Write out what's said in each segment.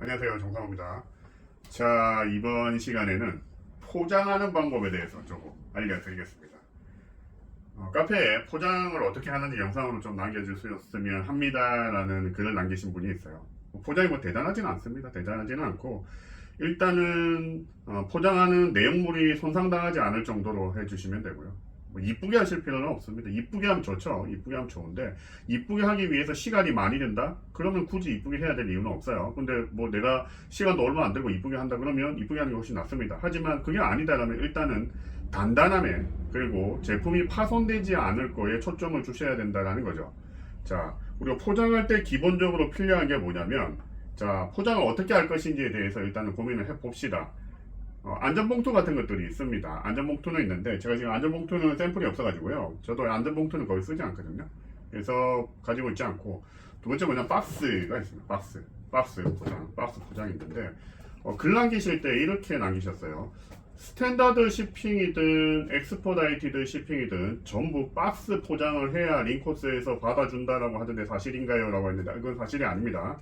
안녕하세요, 정상호입니다. 자, 이번 시간에는 포장하는 방법에 대해서 조금 알려드리겠습니다. 카페에 포장을 어떻게 하는지 영상으로 좀 남겨주셨으면 합니다라는 글을 남기신 분이 있어요. 포장이 뭐 대단하지는 않습니다. 대단하지는 않고 일단은 포장하는 내용물이 손상당하지 않을 정도로 해주시면 되고요. 뭐 이쁘게 하실 필요는 없습니다. 이쁘게 하면 좋죠. 이쁘게 하면 좋은데 이쁘게 하기 위해서 시간이 많이 든다? 그러면 굳이 이쁘게 해야 될 이유는 없어요. 근데 뭐 내가 시간도 얼마 안 들고 이쁘게 한다 그러면 이쁘게 하는 게 훨씬 낫습니다. 하지만 그게 아니다라면 일단은 단단함에 그리고 제품이 파손되지 않을 거에 초점을 주셔야 된다는 거죠. 자, 우리가 포장할 때 기본적으로 필요한 게 뭐냐면, 자, 포장을 어떻게 할 것인지에 대해서 일단은 고민을 해봅시다. 안전봉투 같은 것들이 있습니다. 안전봉투는 있는데 제가 지금 안전봉투는 샘플이 없어가지고요. 저도 안전봉투는 거의 쓰지 않거든요. 그래서 가지고 있지 않고, 두 번째 뭐냐, 박스가 있습니다. 박스 포장, 박스 포장이 있는데 글 남기실 때 이렇게 남기셨어요. 스탠다드 shipping이든 엑스포다이티드 shipping이든 전부 박스 포장을 해야 링코스에서 받아준다라고 하던데 사실인가요? 라고 했는데 이건 사실이 아닙니다.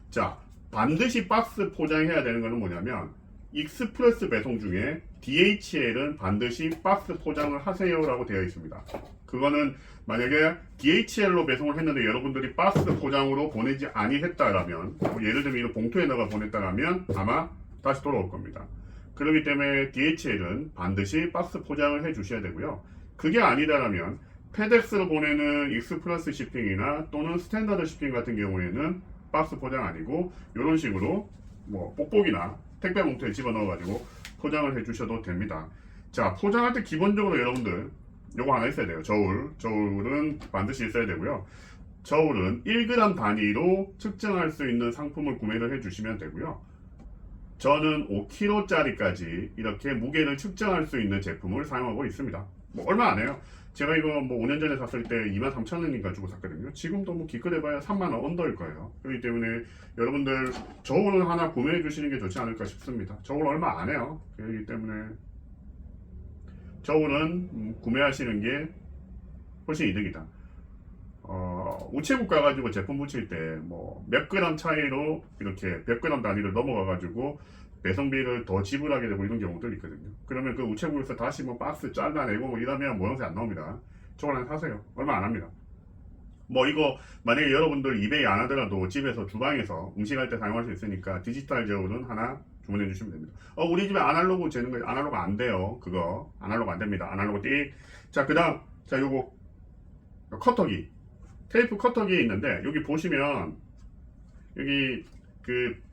자, 반드시 박스 포장해야 되는 것은 뭐냐면 익스프레스 배송 중에 DHL은 반드시 박스 포장을 하세요 라고 되어 있습니다. 그거는 만약에 DHL로 배송을 했는데 여러분들이 박스 포장으로 보내지 아니했다라면, 뭐 예를 들면 이런 봉투에다가 보냈다라면 아마 다시 돌아올 겁니다. 그렇기 때문에 DHL은 반드시 박스 포장을 해 주셔야 되고요. 그게 아니다라면 페덱스로 보내는 익스프레스 shipping이나 또는 스탠다드 shipping 같은 경우에는 박스 포장 아니고 이런 식으로 뭐 뽁뽁이나 택배 봉투에 집어넣어 가지고 포장을 해 주셔도 됩니다. 자, 포장할 때 기본적으로 여러분들 요거 하나 있어야 돼요. 저울은 반드시 있어야 되고요. 저울은 1g 단위로 측정할 수 있는 상품을 구매를 해 주시면 되고요. 저는 5kg짜리까지 이렇게 무게를 측정할 수 있는 제품을 사용하고 있습니다. 뭐 얼마 안 해요. 제가 이거 뭐 5년 전에 샀을 때 23,000원인가 주고 샀거든요. 지금도 뭐 기껏해봐야 3만원 언더일 거예요. 그렇기 때문에 여러분들 저울을 하나 구매해 주시는 게 좋지 않을까 싶습니다. 저울 얼마 안 해요. 그렇기 때문에 저울은 구매하시는 게 훨씬 이득이다. 우체국 가가지고 제품 붙일 때 뭐 몇 그램 차이로 이렇게 100g 단위를 넘어가가지고 배송비를 더 지불하게 되고 이런 경우도 있거든요. 그러면 그 우체국에서 다시 뭐 박스 잘라내고 뭐 이러면 모양새 안 나옵니다. 저걸 하나 사세요. 얼마 안 합니다. 뭐 이거 만약에 여러분들 이베이 안 하더라도 집에서 주방에서 음식할 때 사용할 수 있으니까 디지털 저울은 하나 주문해 주시면 됩니다. 우리 집에 아날로그 재는 거 아날로그 안 돼요. 그거 아날로그 안 됩니다. 아날로그 띡. 자, 그다음 자, 요거 커터기, 테이프 커터기 있는데 여기 보시면 여기 그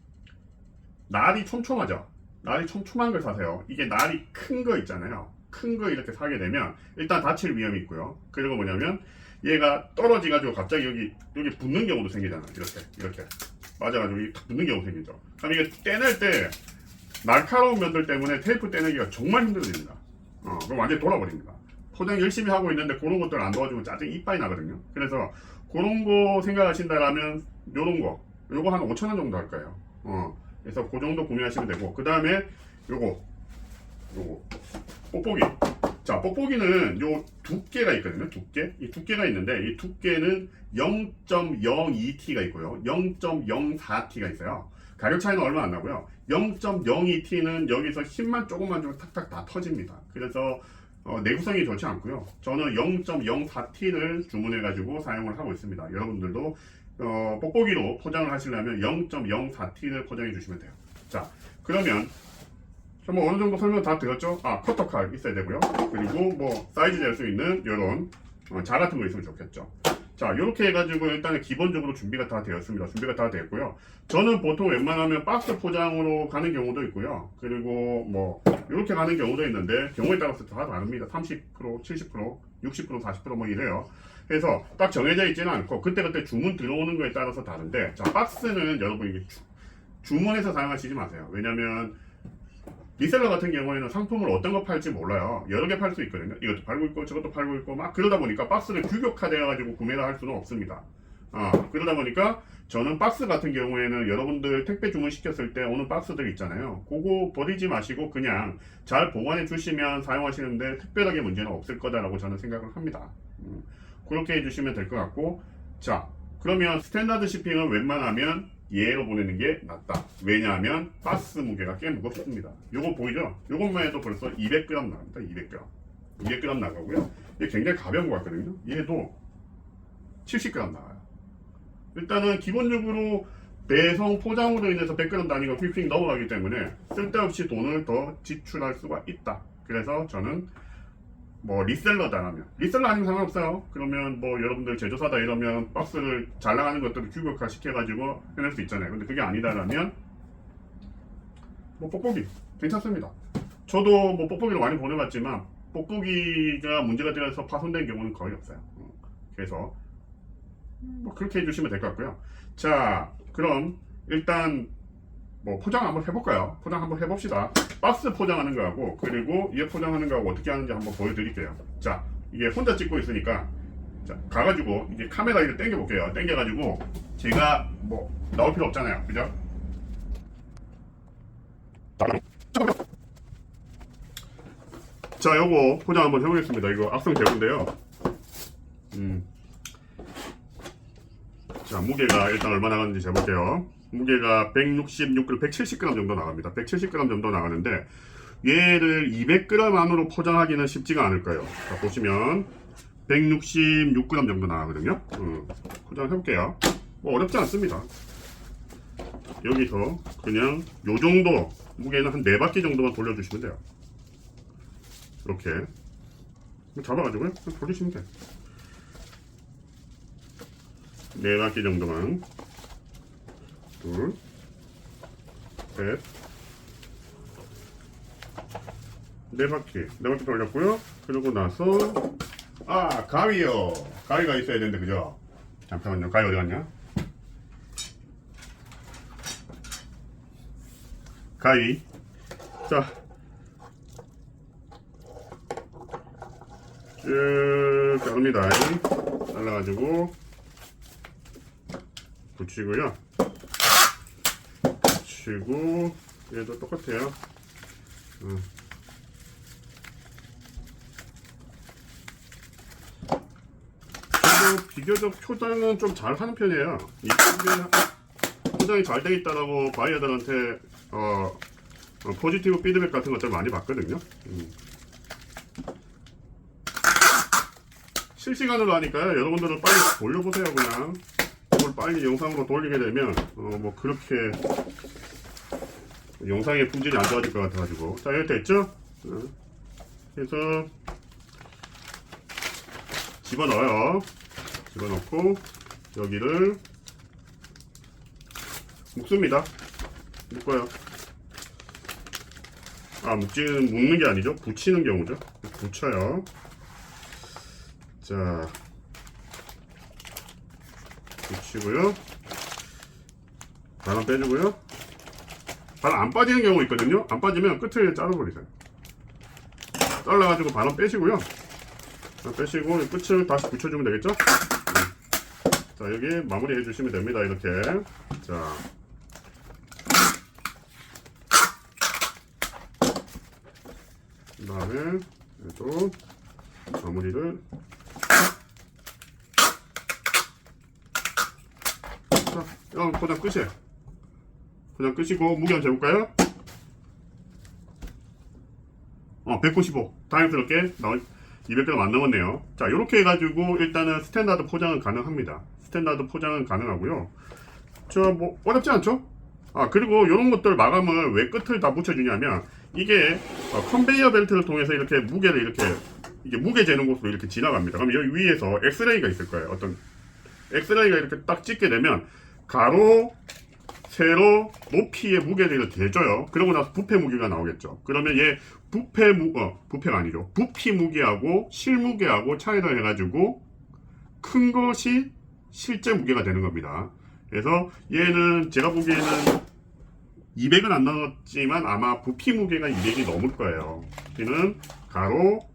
날이 촘촘하죠. 날이 촘촘한 걸 사세요. 이게 날이 큰 거 있잖아요. 큰 거 이렇게 사게 되면 일단 다칠 위험이 있고요. 그리고 뭐냐면 얘가 떨어지 가지고 갑자기 여기 붙는 경우도 생기잖아요. 이렇게 맞아가지고 탁 붙는 경우 생기죠. 그럼 이게 떼낼 때 날카로운 면들 때문에 테이프 떼내기가 정말 힘들어집니다. 그럼 완전히 돌아버립니다. 포장 열심히 하고 있는데 그런 것들 안 도와주면 짜증 이빨이 나거든요. 그래서 그런 거 생각하신다라면 요거 한 5,000원 정도 할 거예요. 그래서 그 정도 구매하시면 되고, 그 다음에 요거 뽁뽁이. 자, 뽁뽁이는 요 두께가 있거든요. 이 두께가 있는데 이 두께는 0.02T가 있고요, 0.04T가 있어요. 가격 차이는 얼마 안 나고요. 0.02T는 여기서 힘만 조금만 주면 탁탁 다 터집니다. 그래서 내구성이 좋지 않고요. 저는 0.04T를 주문해 가지고 사용을 하고 있습니다. 여러분들도 뽁뽁이로 포장을 하시려면 0.04T를 포장해 주시면 돼요. 자, 그러면 뭐 어느 정도 설명 다 드렸죠? 커터 칼 있어야 되고요. 그리고 뭐 사이즈 잴 수 있는 이런 자 같은 거 있으면 좋겠죠. 자, 이렇게 해가지고 일단은 기본적으로 준비가 다 되었습니다. 준비가 다 됐고요. 저는 보통 웬만하면 박스 포장으로 가는 경우도 있고요. 그리고 뭐 이렇게 가는 경우도 있는데 경우에 따라서 다 다릅니다. 30%, 70%, 60%, 40% 이래요. 그래서 딱 정해져 있지는 않고 그때그때 주문 들어오는 거에 따라서 다른데, 자, 박스는 여러분 이게 주문해서 사용하시지 마세요. 왜냐면 리셀러 같은 경우에는 상품을 어떤 거 팔지 몰라요. 여러 개 팔 수 있거든요. 이것도 팔고 있고 저것도 팔고 있고 막 그러다 보니까 박스를 규격화되어 가지고 구매를 할 수는 없습니다. 그러다 보니까 저는 박스 같은 경우에는 여러분들 택배 주문 시켰을 때 오는 박스들 있잖아요. 그거 버리지 마시고 그냥 잘 보관해 주시면 사용하시는데 특별하게 문제는 없을 거다라고 저는 생각을 합니다. 그렇게 해주시면 될 것 같고, 자, 그러면 스탠다드 shipping은 웬만하면 얘로 보내는 게 낫다. 왜냐하면 박스 무게가 꽤 무겁습니다. 요거 보이죠? 요것만 해도 벌써 200g 나갑니다. 200g. 200g 나가고요. 이게 굉장히 가벼운 것 같거든요. 얘도 70g 나와요. 일단은 기본적으로 배송 포장으로 인해서 100g 단위가 휙휙 넘어가기 때문에 쓸데없이 돈을 더 지출할 수가 있다. 그래서 저는 뭐 리셀러다 하면 리셀러 아니면 상관없어요. 그러면 뭐 여러분들 제조사다 이러면 박스를 잘 나가는 것들을 규격화 시켜가지고 해낼 수 있잖아요. 근데 그게 아니다라면 뭐 뽁뽁이 괜찮습니다. 저도 뭐 뽁뽁이를 많이 보내봤지만 뽁뽁이가 문제가 되어서 파손된 경우는 거의 없어요. 그래서 뭐 그렇게 해주시면 될 것 같고요. 자, 그럼 일단 뭐 포장 한번 해볼까요? 포장 한번 해봅시다. 박스 포장하는 거하고 그리고 얘 포장하는 거하고 어떻게 하는지 한번 보여드릴게요. 자, 이게 혼자 찍고 있으니까 자, 가가지고 이제 카메라 이를 당겨 볼게요. 당겨가지고 제가 뭐 나올 필요 없잖아요, 그죠? 자, 요거 포장 한번 해보겠습니다. 이거 악성 재고인데요. 자, 무게가 일단 얼마 나가는지 재볼게요. 무게가 166g, 170g 정도 나갑니다. 170g 정도 나가는데 얘를 200g 안으로 포장하기는 쉽지가 않을 거예요. 자, 보시면 166g 정도 나가거든요. 포장을 해볼게요. 뭐 어렵지 않습니다. 여기서 그냥 요 정도 무게는 한 4바퀴 정도만 돌려주시면 돼요. 이렇게 잡아가지고요. 돌리시면 돼요. 4바퀴 정도만. 둘, 셋, 4바퀴 돌렸고요. 그러고 나서 가위요. 가위가 있어야 되는데 그죠? 잠깐만요. 가위 어디 갔냐? 가위. 자, 쭉 자릅니다. 잘라가지고 붙이고요. 붙이고 얘도 똑같아요. 그래도 비교적 포장은 좀 잘 하는 편이에요. 이 포장이 잘 돼 있다라고 바이어들한테 포지티브 피드백 같은 것들 많이 받거든요. 실시간으로 하니까요. 여러분들은 빨리 돌려보세요. 그냥 이걸 빨리 영상으로 돌리게 되면 뭐 그렇게 영상의 품질이 안 좋아질 것 같아가지고. 자, 이렇게 됐죠? 그래서 집어넣어요. 집어넣고 여기를 묶습니다. 묶어요. 묶는 게 아니죠. 붙이는 경우죠. 붙여요. 자, 붙이고요. 바람 빼주고요. 바람 안 빠지는 경우 있거든요. 안 빠지면 끝을 잘라버리세요. 잘라가지고 바람 빼시고요. 빼시고 끝을 다시 붙여주면 되겠죠? 자, 여기 마무리 해주시면 됩니다. 이렇게. 자, 그 다음에 또 마무리를. 자, 포장 끝이에요. 포장 끝이고 무게 한번 재볼까요? 195. 다행스럽게 200g 안 넘었네요. 자, 이렇게 해가지고 일단은 스탠다드 포장은 가능합니다. 스탠다드 포장은 가능하고요. 뭐 어렵지 않죠? 그리고 이런 것들 마감을 왜 끝을 다 붙여주냐면 이게 컨베이어 벨트를 통해서 이렇게 무게를 이게 무게 재는 곳으로 이렇게 지나갑니다. 그럼 여기 위에서 엑스레이가 있을 거예요. 어떤 엑스레이가 이렇게 딱 찍게 되면 가로, 세로, 높이의 무게를 이렇게 대줘요. 그러고 나서 부패 무게가 나오겠죠. 그러면 얘 부패가 아니죠. 부피 무게하고 실무게하고 차이를 해가지고 큰 것이 실제 무게가 되는 겁니다. 그래서 얘는 제가 보기에는 200은 안 나왔지만 아마 부피 무게가 200이 넘을 거예요. 부피는 가로,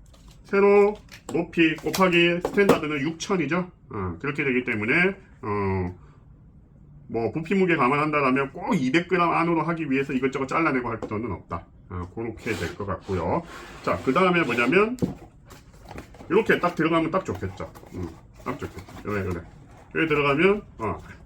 세로, 높이 곱하기 스탠다드는 6000이죠. 그렇게 되기 때문에 뭐 부피 무게 감안한다라면 꼭 200g 안으로 하기 위해서 이것저것 잘라내고 할 필요는 없다. 그렇게 될 것 같고요. 자, 그 다음에 뭐냐면 이렇게 딱 들어가면 딱 좋겠죠. 딱 좋겠죠. 그래. 여기 들어가면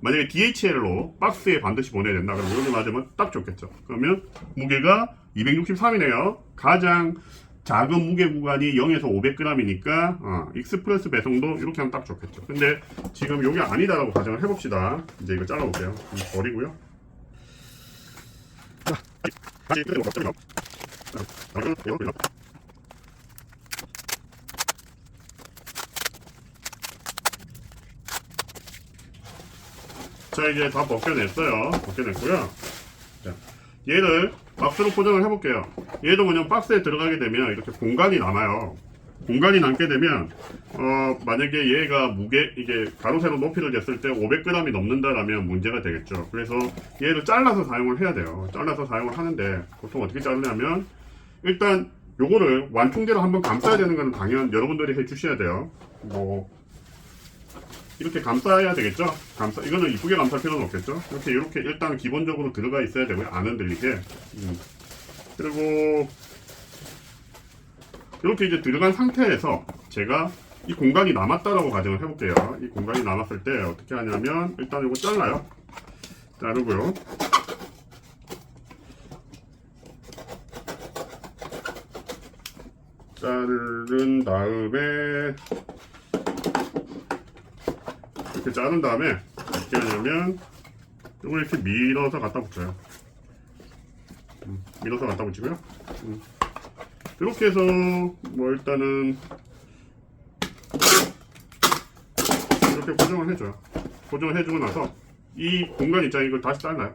만약에 DHL로 박스에 반드시 보내야 된다. 그럼 여기 맞으면 딱 좋겠죠. 그러면 무게가 263이네요. 가장 작은 무게 구간이 0에서 500g이니까 익스프레스 배송도 이렇게 하면 딱 좋겠죠. 근데 지금 이게 아니다라고 가정을 해봅시다. 이제 이거 잘라볼게요. 버리고요. 자, 이제 다 벗겨냈어요. 벗겨냈고요. 자, 얘를 박스로 포장을 해볼게요. 얘도 그냥 박스에 들어가게 되면 이렇게 공간이 남아요. 공간이 남게 되면 만약에 얘가 무게 이게 가로 세로 높이를 쟀을 때 500g이 넘는다라면 문제가 되겠죠. 그래서 얘를 잘라서 사용을 해야 돼요. 잘라서 사용을 하는데 보통 어떻게 자르냐면 일단 요거를 완충제로 한번 감싸야 되는 건 당연 여러분들이 해 주셔야 돼요. 뭐 이렇게 감싸야 되겠죠. 이거는 이쁘게 감쌀 필요는 없겠죠. 이렇게 일단 기본적으로 들어가 있어야 되고요. 안 흔들리게. 그리고 이렇게 이제 들어간 상태에서 제가 이 공간이 남았다라고 가정을 해볼게요. 이 공간이 남았을 때 어떻게 하냐면 일단 이거 잘라요. 자르고요. 자른 다음에 이렇게 자른 다음에 어떻게 하냐면 이걸 이렇게 밀어서 갖다 붙여요. 밀어서 갖다 붙이고요. 이렇게 해서 뭐 일단은 이렇게 고정을 해줘요. 고정을 해주고 나서 이 공간 있잖아요. 이걸 다시 잘라요.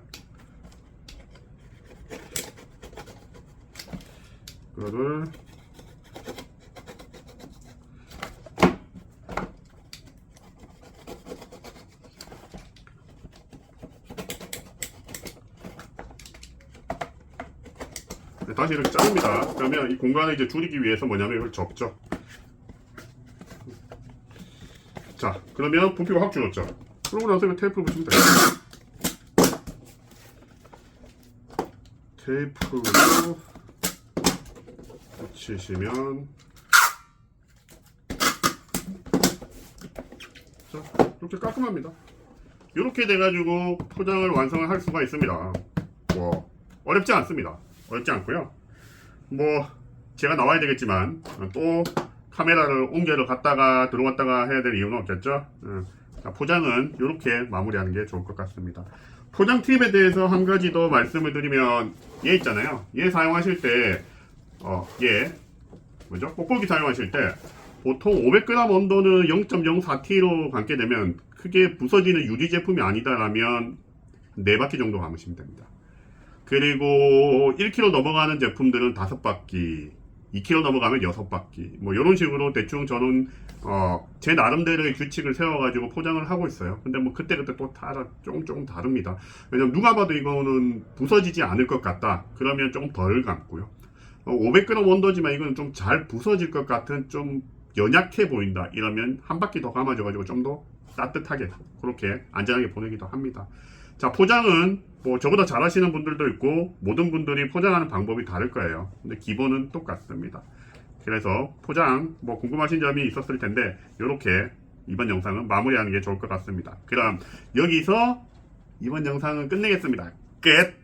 그거를 다시 이렇게 자릅니다. 그러면 이 공간을 이제 줄이기 위해서 뭐냐면 이걸 접죠. 자, 그러면 부피가 확 줄었죠. 그러고 나서 이거 테이프를 붙이면 돼요. 테이프로 붙이시면 자, 이렇게 깔끔합니다. 이렇게 돼가지고 포장을 완성을 할 수가 있습니다. 뭐 어렵지 않습니다. 어렵지 않고요. 뭐 제가 나와야 되겠지만 또 카메라를 옮겨를 갔다가 들어왔다가 해야 될 이유는 없겠죠. 자, 포장은 이렇게 마무리하는 게 좋을 것 같습니다. 포장 팁에 대해서 한 가지 더 말씀을 드리면 얘 있잖아요. 얘 사용하실 때 얘 뭐죠? 뽁뽁이 사용하실 때 보통 500g 온도는 0.04T로 감게 되면 크게 부서지는 유리 제품이 아니다라면 4바퀴 정도 감으시면 됩니다. 그리고 1kg 넘어가는 제품들은 5바퀴, 2kg 넘어가면 6바퀴, 뭐 이런 식으로 대충 저는 제 나름대로의 규칙을 세워가지고 포장을 하고 있어요. 근데 뭐 그때그때 또 조금 다릅니다. 왜냐면 누가 봐도 이거는 부서지지 않을 것 같다. 그러면 좀 덜 감고요. 500g 온도지만 이거는 좀 잘 부서질 것 같은 좀 연약해 보인다. 이러면 한 바퀴 더 감아줘가지고 좀 더 따뜻하게 그렇게 안전하게 보내기도 합니다. 자, 포장은 뭐 저보다 잘하시는 분들도 있고 모든 분들이 포장하는 방법이 다를 거예요. 근데 기본은 똑같습니다. 그래서 포장 뭐 궁금하신 점이 있었을 텐데 이렇게 이번 영상은 마무리하는 게 좋을 것 같습니다. 그럼 여기서 이번 영상은 끝내겠습니다. 끝!